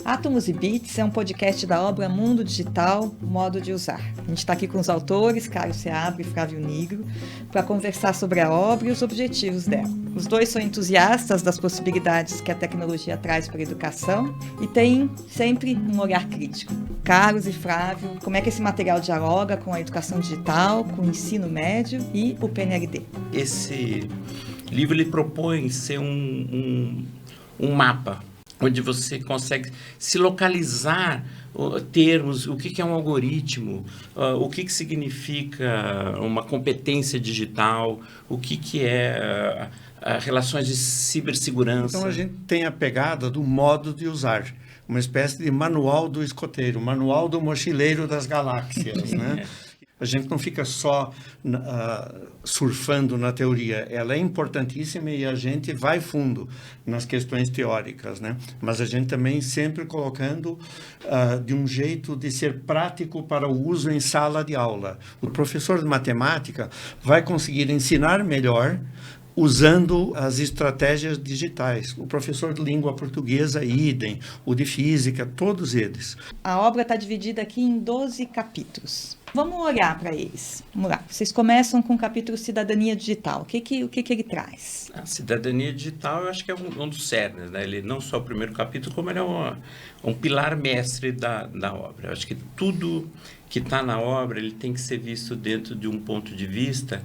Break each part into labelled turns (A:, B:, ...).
A: Átomos e Bits é um podcast da obra Mundo Digital, Modo de Usar. A gente está aqui com os autores, Caio Seabra e Flávio Nigro, para conversar sobre a obra e os objetivos dela. Os dois são entusiastas das possibilidades que a tecnologia traz para a educação e têm sempre um olhar crítico. Carlos e Flávio, como é que esse material dialoga com a educação digital, com o ensino médio e o PNLD?
B: Esse livro ele propõe ser um mapa onde você consegue se localizar termos, o que é um algoritmo, o que significa uma competência digital, o que é relações de cibersegurança.
C: Então a gente tem a pegada do modo de usar, uma espécie de manual do escoteiro, manual do mochileiro das galáxias, né? A gente não fica só surfando na teoria, ela é importantíssima e a gente vai fundo nas questões teóricas, né? Mas a gente também sempre colocando de um jeito de ser prático para o uso em sala de aula. O professor de matemática vai conseguir ensinar melhor usando as estratégias digitais. O professor de língua portuguesa, idem, o de física, todos eles.
A: A obra está dividida aqui em 12 capítulos. Vamos olhar para eles. Vamos lá. Vocês começam com o capítulo Cidadania Digital. O que ele traz?
B: A cidadania digital, eu acho que é um dos cernes, né? Ele não só o primeiro capítulo, como ele é um pilar mestre da obra. Eu acho que tudo que está na obra ele tem que ser visto dentro de um ponto de vista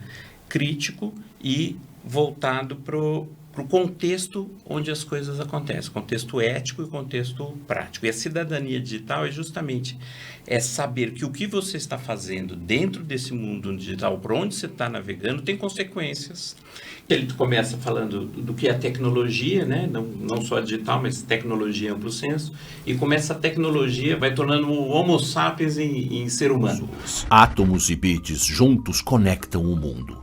B: crítico e voltado para o contexto onde as coisas acontecem, contexto ético e contexto prático. E a cidadania digital é justamente saber que o que você está fazendo dentro desse mundo digital, por onde você está navegando, tem consequências. Ele começa falando do que é a tecnologia, né? Não só a digital, mas tecnologia em amplo senso, e começa a tecnologia, vai tornando o Homo sapiens em ser humano.
D: Átomos e bits juntos conectam o mundo.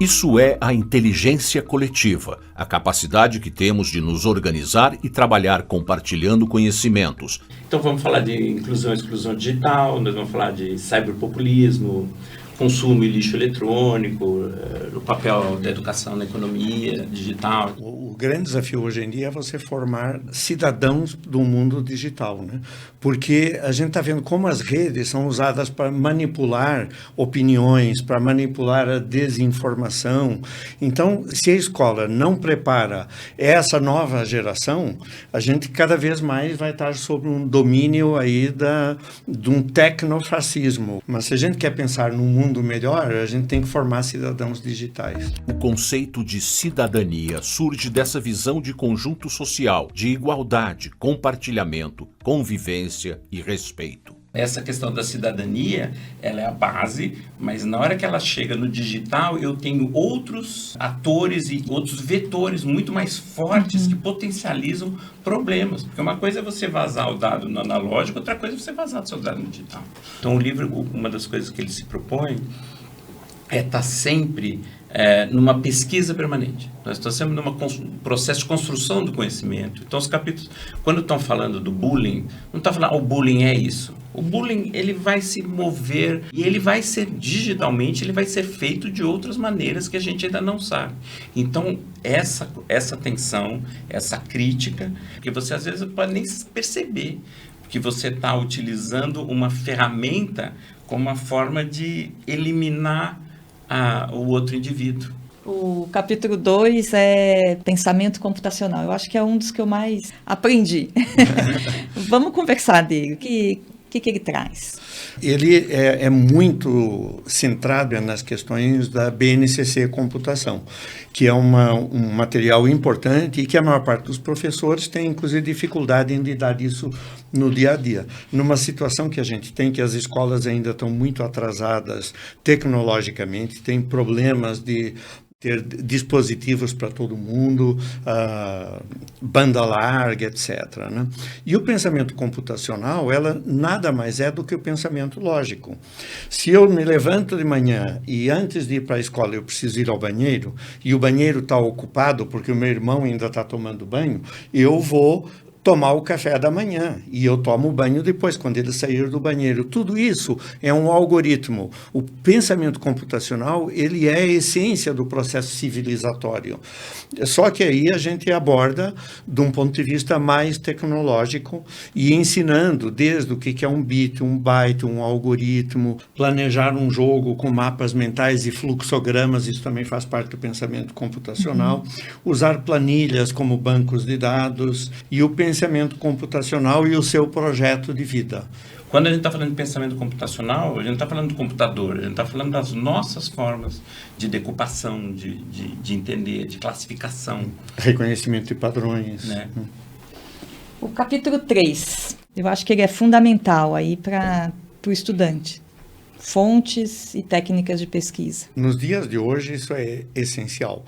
D: Isso é a inteligência coletiva, a capacidade que temos de nos organizar e trabalhar compartilhando conhecimentos.
B: Então vamos falar de inclusão e exclusão digital, nós vamos falar de cyberpopulismo, consumo e lixo eletrônico, o papel da educação na economia digital.
C: O grande desafio hoje em dia é você formar cidadãos do mundo digital, né? Porque a gente está vendo como as redes são usadas para manipular opiniões, para manipular a desinformação. Então, se a escola não prepara essa nova geração, a gente cada vez mais vai estar sob um domínio aí de um tecnofascismo. Mas se a gente quer pensar num mundo melhor, a gente tem que formar cidadãos digitais.
D: O conceito de cidadania surge dessa visão de conjunto social, de igualdade, compartilhamento, convivência e respeito.
B: Essa questão da cidadania, ela é a base, mas na hora que ela chega no digital, eu tenho outros atores e outros vetores muito mais fortes que potencializam problemas. Porque uma coisa é você vazar o dado no analógico, outra coisa é você vazar o seu dado no digital. Então o livro, uma das coisas que ele se propõe é estar sempre numa pesquisa permanente. Nós estamos sempre num processo de construção do conhecimento. Então, os capítulos, quando estão falando do bullying, não está falando, o bullying é isso. O bullying, ele vai se mover e ele vai ser, digitalmente, ele vai ser feito de outras maneiras que a gente ainda não sabe. Então, essa tensão, essa crítica, que você às vezes pode nem perceber que você está utilizando uma ferramenta como uma forma de eliminar o outro indivíduo.
A: O capítulo 2 é pensamento computacional. Eu acho que é um dos que eu mais aprendi. Vamos conversar dele. O que ele traz?
C: Ele é muito centrado nas questões da BNCC Computação, que é um material importante e que a maior parte dos professores tem, inclusive, dificuldade em lidar isso no dia a dia. Numa situação que a gente tem, que as escolas ainda estão muito atrasadas tecnologicamente, tem problemas de ter dispositivos para todo mundo, banda larga, etc., né? E o pensamento computacional, ela nada mais é do que o pensamento lógico. Se eu me levanto de manhã e antes de ir para a escola eu preciso ir ao banheiro, e o banheiro está ocupado porque o meu irmão ainda está tomando banho, eu vou tomar o café da manhã, e eu tomo o banho depois, quando ele sair do banheiro. Tudo isso é um algoritmo. O pensamento computacional, ele é a essência do processo civilizatório. Só que aí a gente aborda de um ponto de vista mais tecnológico e ensinando desde o que é um bit, um byte, um algoritmo, planejar um jogo com mapas mentais e fluxogramas, isso também faz parte do pensamento computacional, usar planilhas como bancos de dados e o pensamento computacional e o seu projeto de vida.
B: Quando a gente está falando de pensamento computacional, a gente não está falando do computador, a gente está falando das nossas formas de decupação, de entender, de classificação.
C: Reconhecimento de padrões.
B: Né?
A: O capítulo 3, eu acho que ele é fundamental aí para o estudante. Fontes e técnicas de pesquisa.
C: Nos dias de hoje, isso é essencial.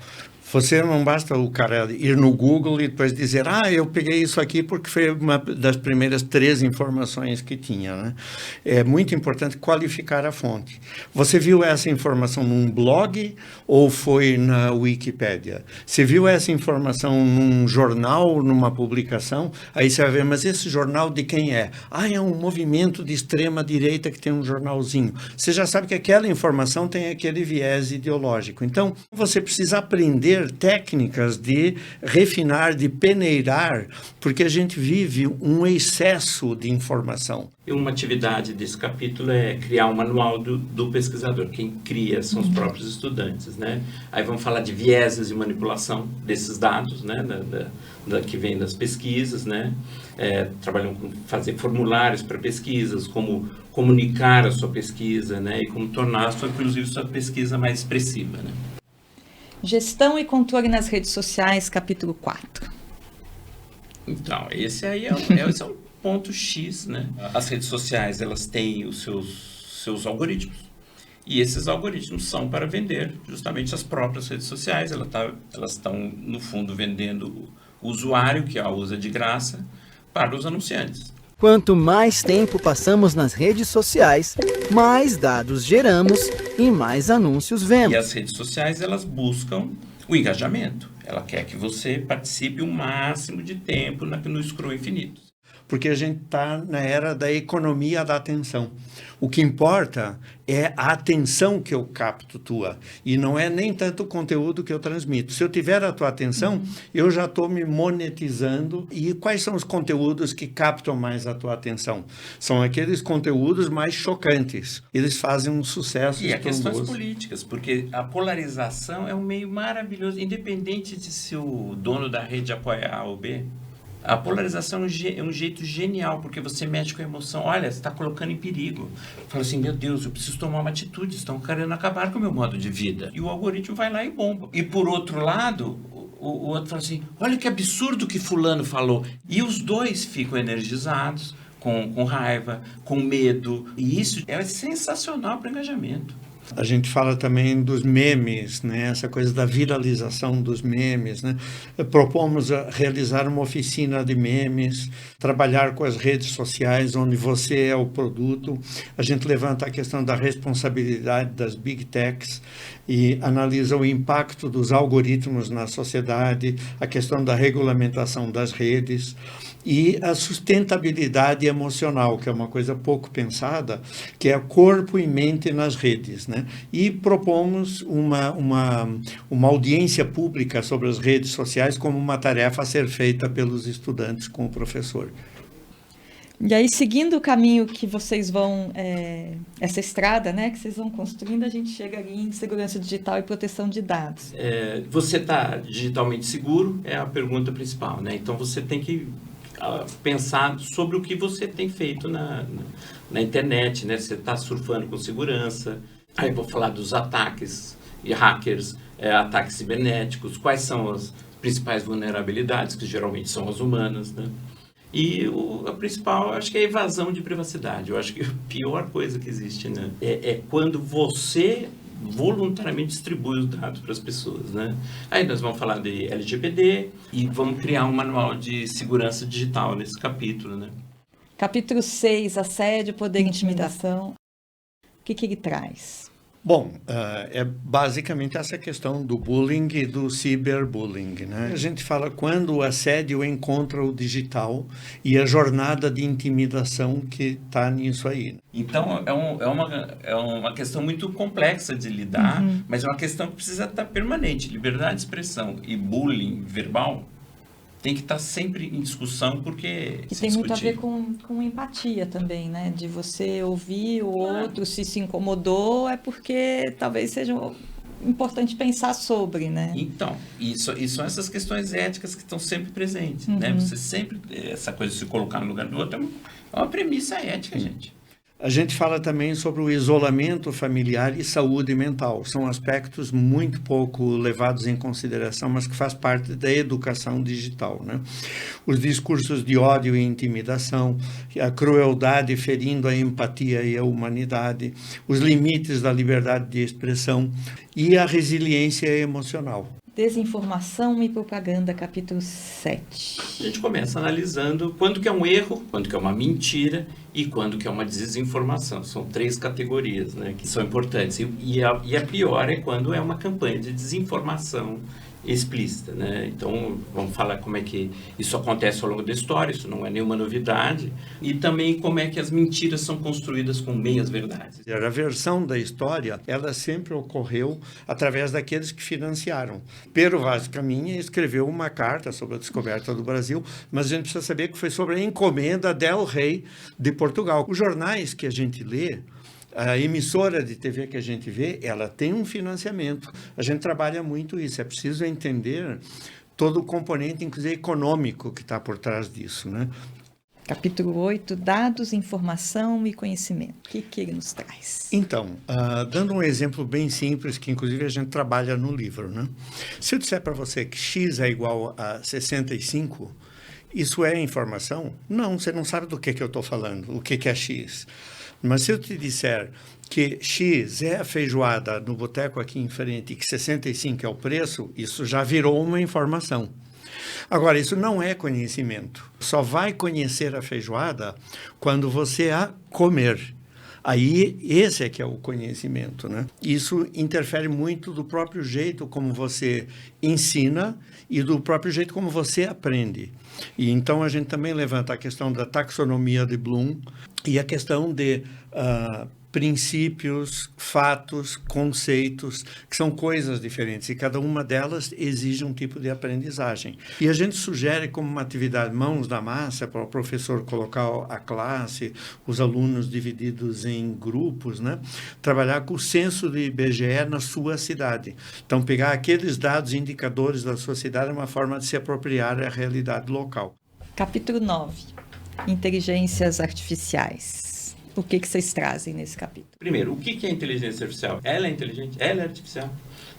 C: Você não basta o cara ir no Google e depois dizer, eu peguei isso aqui porque foi uma das primeiras 3 informações que tinha, né? É muito importante qualificar a fonte. Você viu essa informação num blog ou foi na Wikipédia? Você viu essa informação num jornal, numa publicação? Aí você vai ver, mas esse jornal de quem é? É um movimento de extrema direita que tem um jornalzinho. Você já sabe que aquela informação tem aquele viés ideológico. Então, você precisa aprender técnicas de refinar, de peneirar, porque a gente vive um excesso de informação.
B: E uma atividade desse capítulo é criar um manual do pesquisador. Quem cria são os próprios estudantes, né? Aí vamos falar de vieses e manipulação desses dados, né? Que vem das pesquisas, né? Trabalham com fazer formulários para pesquisas, como comunicar a sua pesquisa, né? E como tornar, inclusive, sua pesquisa mais expressiva, né?
A: Gestão e controle nas redes sociais, capítulo 4.
B: Então, esse aí esse é um ponto X, né? As redes sociais, elas têm os seus algoritmos. E esses algoritmos são para vender justamente as próprias redes sociais. Elas estão, no fundo, vendendo o usuário, que a usa de graça, para os anunciantes.
E: Quanto mais tempo passamos nas redes sociais, mais dados geramos e mais anúncios vemos.
B: E as redes sociais, elas buscam o engajamento. Ela quer que você participe o máximo de tempo no scroll infinito.
C: Porque a gente está na era da economia da atenção. O que importa é a atenção que eu capto tua, e não é nem tanto o conteúdo que eu transmito. Se eu tiver a tua atenção, eu já estou me monetizando. E quais são os conteúdos que captam mais a tua atenção? São aqueles conteúdos mais chocantes. Eles fazem um sucesso.
B: E as questões políticas, porque a polarização é um meio maravilhoso, independente de se o dono da rede apoia A ou B. A polarização é um jeito genial, porque você mexe com a emoção. Olha, você está colocando em perigo. Fala assim, meu Deus, eu preciso tomar uma atitude, estão querendo acabar com o meu modo de vida. E o algoritmo vai lá e bomba. E por outro lado, o outro fala assim, olha que absurdo que fulano falou. E os dois ficam energizados, com raiva, com medo. E isso é sensacional para o engajamento.
C: A gente fala também dos memes, né? Essa coisa da viralização dos memes, né? Propomos realizar uma oficina de memes, trabalhar com as redes sociais, onde você é o produto. A gente levanta a questão da responsabilidade das big techs e analisa o impacto dos algoritmos na sociedade, a questão da regulamentação das redes e a sustentabilidade emocional, que é uma coisa pouco pensada, que é corpo e mente nas redes, né? E propomos uma audiência pública sobre as redes sociais como uma tarefa a ser feita pelos estudantes com o professor.
A: E aí, seguindo o caminho que vocês vão, essa estrada, né, que vocês vão construindo, a gente chega ali em segurança digital e proteção de dados.
B: Você está digitalmente seguro? É a pergunta principal, né? Então, você tem que pensar sobre o que você tem feito na internet, né? Você está surfando com segurança. Aí vou falar dos ataques e hackers, ataques cibernéticos, quais são as principais vulnerabilidades, que geralmente são as humanas, né? E a principal, acho que é a evasão de privacidade. Eu acho que a pior coisa que existe, né? É quando você voluntariamente distribui os dados para as pessoas, né? Aí nós vamos falar de LGPD e vamos criar um manual de segurança digital nesse capítulo, né?
A: Capítulo 6, assédio, poder e intimidação. O que ele traz?
C: Bom, é basicamente essa questão do bullying e do ciberbullying, né? A gente fala quando o assédio encontra o digital e a jornada de intimidação que está nisso aí.
B: Então, é uma questão muito complexa de lidar, mas é uma questão que precisa estar permanente. Liberdade de expressão e bullying verbal tem que estar sempre em discussão, porque
A: E tem muito a ver com empatia também, né? De você ouvir o outro, se incomodou, é porque talvez seja importante pensar sobre, né?
B: Então, e são essas questões éticas que estão sempre presentes, né? Você sempre, essa coisa de se colocar no lugar do outro é uma premissa ética, gente.
C: A gente fala também sobre o isolamento familiar e saúde mental. São aspectos muito pouco levados em consideração, mas que faz parte da educação digital, né? Os discursos de ódio e intimidação, a crueldade ferindo a empatia e a humanidade, os limites da liberdade de expressão e a resiliência emocional.
A: Desinformação e propaganda, capítulo 7.
B: A gente começa analisando quando que é um erro, quando que é uma mentira e quando que é uma desinformação. São 3 categorias, né, que são importantes. E a pior é quando é uma campanha de desinformação explícita, né? Então, vamos falar como é que isso acontece ao longo da história, isso não é nenhuma novidade, e também como é que as mentiras são construídas com meias-verdades.
C: A versão da história, ela sempre ocorreu através daqueles que financiaram. Pero Vaz de Caminha escreveu uma carta sobre a descoberta do Brasil, mas a gente precisa saber que foi sobre a encomenda del Rei de Portugal. Os jornais que a gente lê, a emissora de TV que a gente vê, ela tem um financiamento. A gente trabalha muito isso. É preciso entender todo o componente, inclusive econômico, que está por trás disso, né?
A: Capítulo 8, dados, informação e conhecimento. O que ele nos traz?
C: Então, dando um exemplo bem simples, que inclusive a gente trabalha no livro, né? Se eu disser para você que x é igual a 65, isso é informação? Não, você não sabe do que eu estou falando, o que é x. Mas se eu te disser que X é a feijoada no boteco aqui em frente e que 65 é o preço, isso já virou uma informação. Agora, isso não é conhecimento. Só vai conhecer a feijoada quando você a comer. Aí, esse é que é o conhecimento, né? Isso interfere muito do próprio jeito como você ensina e do próprio jeito como você aprende. E então a gente também levanta a questão da taxonomia de Bloom e a questão de princípios, fatos, conceitos, que são coisas diferentes, e cada uma delas exige um tipo de aprendizagem. E a gente sugere como uma atividade mãos na massa para o professor colocar a classe, os alunos divididos em grupos, né? Trabalhar com o censo de IBGE na sua cidade. Então, pegar aqueles dados indicadores da sua cidade é uma forma de se apropriar da realidade local.
A: Capítulo 9, inteligências artificiais. O que vocês trazem nesse capítulo?
B: Primeiro, o que é inteligência artificial? Ela é inteligente? Ela é artificial,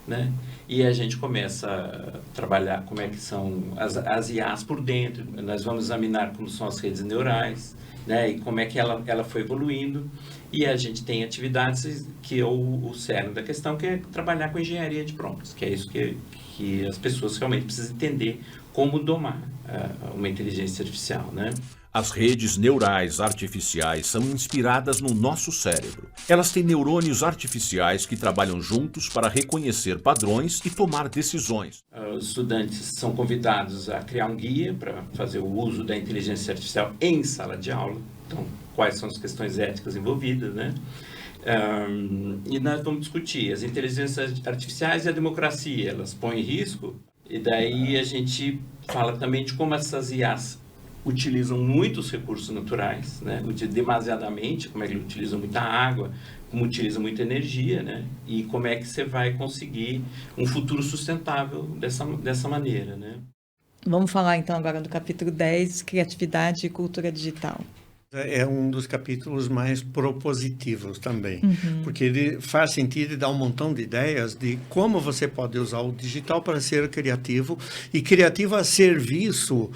B: né? E a gente começa a trabalhar como é que são as IAs por dentro. Nós vamos examinar como são as redes neurais, né? E como é que ela foi evoluindo. E a gente tem atividades que é o cerne da questão, que é trabalhar com engenharia de prompts, que é isso que as pessoas realmente precisam entender como domar uma inteligência artificial, né?
D: As redes neurais artificiais são inspiradas no nosso cérebro. Elas têm neurônios artificiais que trabalham juntos para reconhecer padrões e tomar decisões.
B: Os estudantes são convidados a criar um guia para fazer o uso da inteligência artificial em sala de aula. Então, quais são as questões éticas envolvidas, né? E nós vamos discutir as inteligências artificiais e a democracia. Elas põem em risco? E daí a gente fala também de como essas IAs utilizam muitos recursos naturais, né? Demasiadamente, como é que eles utilizam muita água, como utilizam muita energia, né? E como é que você vai conseguir um futuro sustentável dessa maneira, né?
A: Vamos falar então agora do capítulo 10, criatividade e cultura digital.
C: É um dos capítulos mais propositivos também, porque ele faz sentido e dá um montão de ideias de como você pode usar o digital para ser criativo e criativo a serviço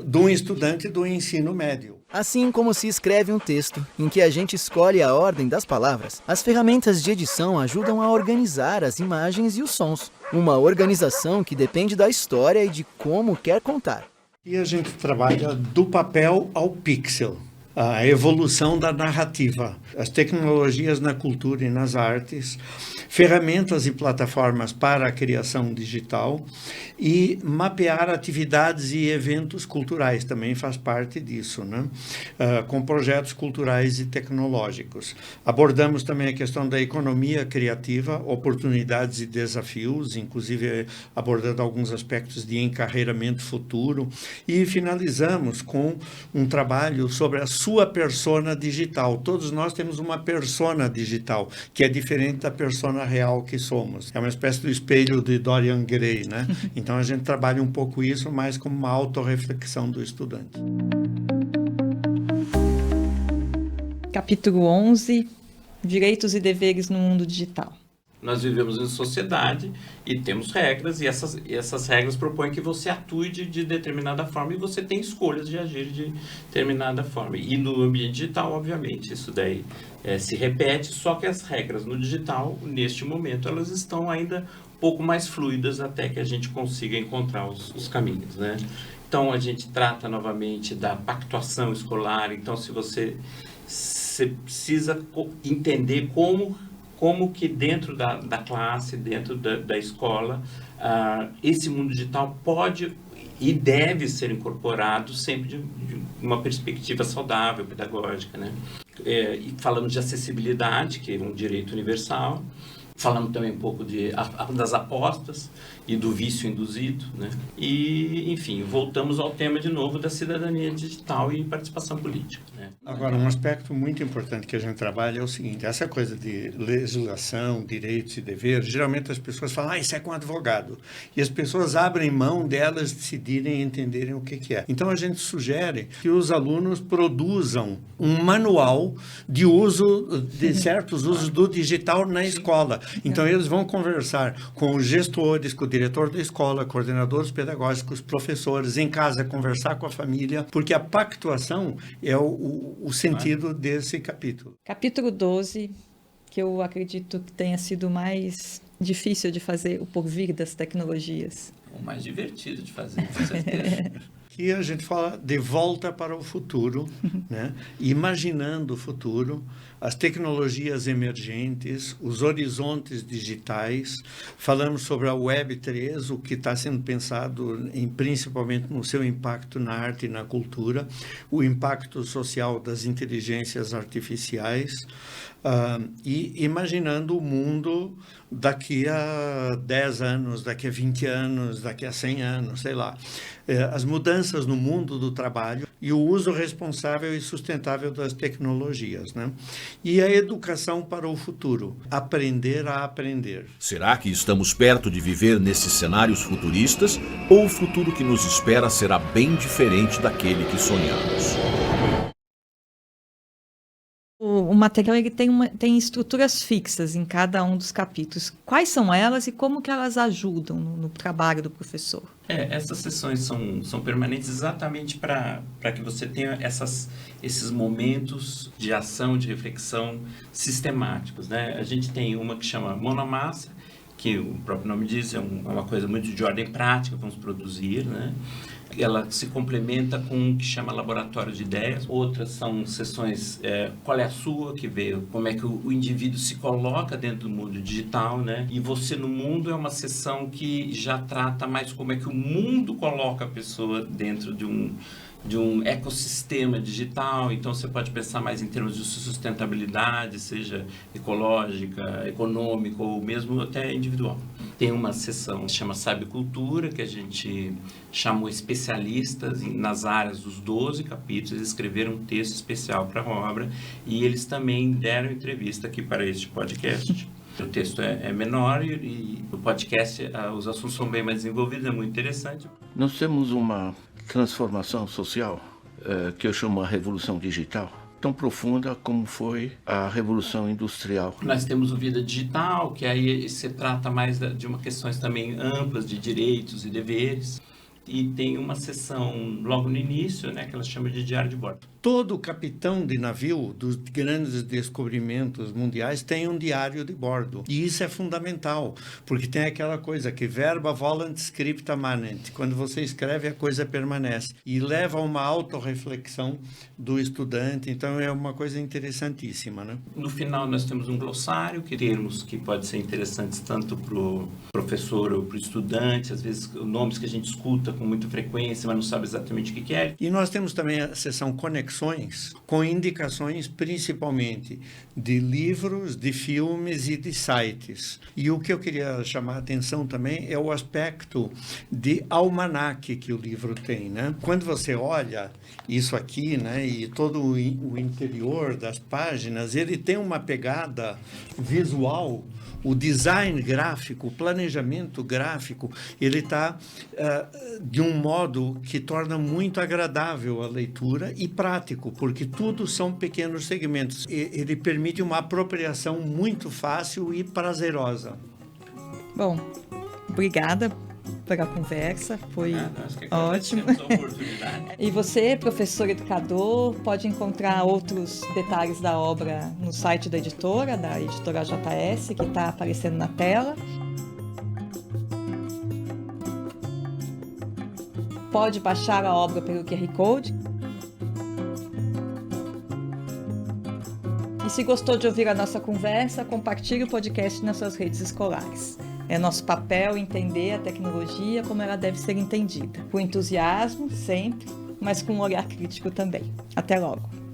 C: de um estudante do ensino médio.
E: Assim como se escreve um texto, em que a gente escolhe a ordem das palavras, as ferramentas de edição ajudam a organizar as imagens e os sons. Uma organização que depende da história e de como quer contar.
C: E a gente trabalha do papel ao pixel. a evolução da narrativa, as tecnologias na cultura e nas artes, ferramentas e plataformas para a criação digital e mapear atividades e eventos culturais, também faz parte disso, né? Com projetos culturais e tecnológicos. Abordamos também a questão da economia criativa, oportunidades e desafios, inclusive abordando alguns aspectos de encarreiramento futuro, e finalizamos com um trabalho sobre a sua persona digital. Todos nós temos uma persona digital, que é diferente da persona real que somos. É uma espécie do espelho de Dorian Gray, né? Então a gente trabalha um pouco isso, mais como uma autorreflexão do estudante.
A: Capítulo 11, Direitos e Deveres no Mundo Digital.
B: Nós vivemos em sociedade e temos regras, e essas regras propõem que você atue de determinada forma e você tem escolhas de agir de determinada forma. E no ambiente digital, obviamente, isso daí se repete, só que as regras no digital, neste momento, elas estão ainda um pouco mais fluidas até que a gente consiga encontrar os caminhos, né? Então, a gente trata novamente da pactuação escolar. Então, se você precisa entender como que dentro da classe, dentro da escola, esse mundo digital pode e deve ser incorporado sempre de uma perspectiva saudável, pedagógica, né? E falamos de acessibilidade, que é um direito universal. Falamos também um pouco das apostas e do vício induzido, né? E, enfim, voltamos ao tema de novo da cidadania digital e participação política, né?
C: Agora, um aspecto muito importante que a gente trabalha é o seguinte: essa coisa de legislação, direitos e deveres, geralmente as pessoas falam, isso é com advogado. E as pessoas abrem mão delas decidirem e entenderem o que é. Então, a gente sugere que os alunos produzam um manual de uso de certos usos do digital na escola. Então, eles vão conversar com os gestores, com o diretor da escola, coordenadores pedagógicos, professores, em casa, conversar com a família, porque a pactuação é o sentido desse capítulo.
A: Capítulo 12, que eu acredito que tenha sido mais difícil de fazer, o porvir das tecnologias.
B: O mais divertido de fazer, com certeza.
C: Aqui a gente fala de volta para o futuro, né? Imaginando o futuro, as tecnologias emergentes, os horizontes digitais. Falamos sobre a Web3, o que está sendo pensado principalmente no seu impacto na arte e na cultura, o impacto social das inteligências artificiais, e imaginando o mundo daqui a 10 anos, daqui a 20 anos, daqui a 100 anos, sei lá. As mudanças no mundo do trabalho e o uso responsável e sustentável das tecnologias, né? E a educação para o futuro, aprender a aprender.
D: Será que estamos perto de viver nesses cenários futuristas ou o futuro que nos espera será bem diferente daquele que sonhamos?
A: O material ele tem estruturas fixas em cada um dos capítulos. Quais são elas e como que elas ajudam no trabalho do professor?
B: Essas sessões são permanentes exatamente para que você tenha esses momentos de ação, de reflexão sistemáticos, né? A gente tem uma que chama Mão na Massa, que o próprio nome diz, é uma coisa muito de ordem prática, vamos produzir, né? Ela se complementa com o que chama Laboratório de Ideias. Outras são sessões Qual é a Sua, que vê como é que o indivíduo se coloca dentro do mundo digital, né? E Você no Mundo é uma sessão que já trata mais como é que o mundo coloca a pessoa dentro de um ecossistema digital. Então você pode pensar mais em termos de sustentabilidade, seja ecológica, econômica ou mesmo até individual. Tem uma sessão que se chama Sabecultura, que a gente chamou especialistas nas áreas dos 12 capítulos, eles escreveram um texto especial para a obra e eles também deram entrevista aqui para este podcast. O texto é menor e no podcast os assuntos são bem mais desenvolvidos, é muito interessante.
F: Nós temos uma transformação social que eu chamo a revolução digital, tão profunda como foi a revolução industrial.
B: Nós temos o Vida Digital, que aí se trata mais de uma questões também amplas de direitos e deveres. E tem uma seção logo no início, né, que ela chama de diário de bordo.
C: Todo capitão de navio dos grandes descobrimentos mundiais tem um diário de bordo. E isso é fundamental, porque tem aquela coisa que verba volant scripta manent. Quando você escreve, a coisa permanece. E leva a uma autorreflexão do estudante. Então, é uma coisa interessantíssima, né?
B: No final, nós temos um glossário, que termos que podem ser interessantes tanto para o professor ou para o estudante, às vezes nomes que a gente escuta com muita frequência, mas não sabe exatamente o que é.
C: E nós temos também a seção Conexões, com indicações principalmente de livros, de filmes e de sites. E o que eu queria chamar a atenção também é o aspecto de almanaque que o livro tem, né? Quando você olha isso aqui, né, e todo o interior das páginas, ele tem uma pegada visual. O design gráfico, o planejamento gráfico, ele está de um modo que torna muito agradável a leitura e prático, porque tudo são pequenos segmentos. Ele permite uma apropriação muito fácil e prazerosa.
A: Bom, obrigada pela conversa, foi ótimo. E você, professor educador, pode encontrar outros detalhes da obra no site da editora JS, que está aparecendo na tela. Pode baixar a obra pelo QR Code. E se gostou de ouvir a nossa conversa, compartilhe o podcast nas suas redes escolares. É nosso papel entender a tecnologia como ela deve ser entendida. Com entusiasmo, sempre, mas com um olhar crítico também. Até logo!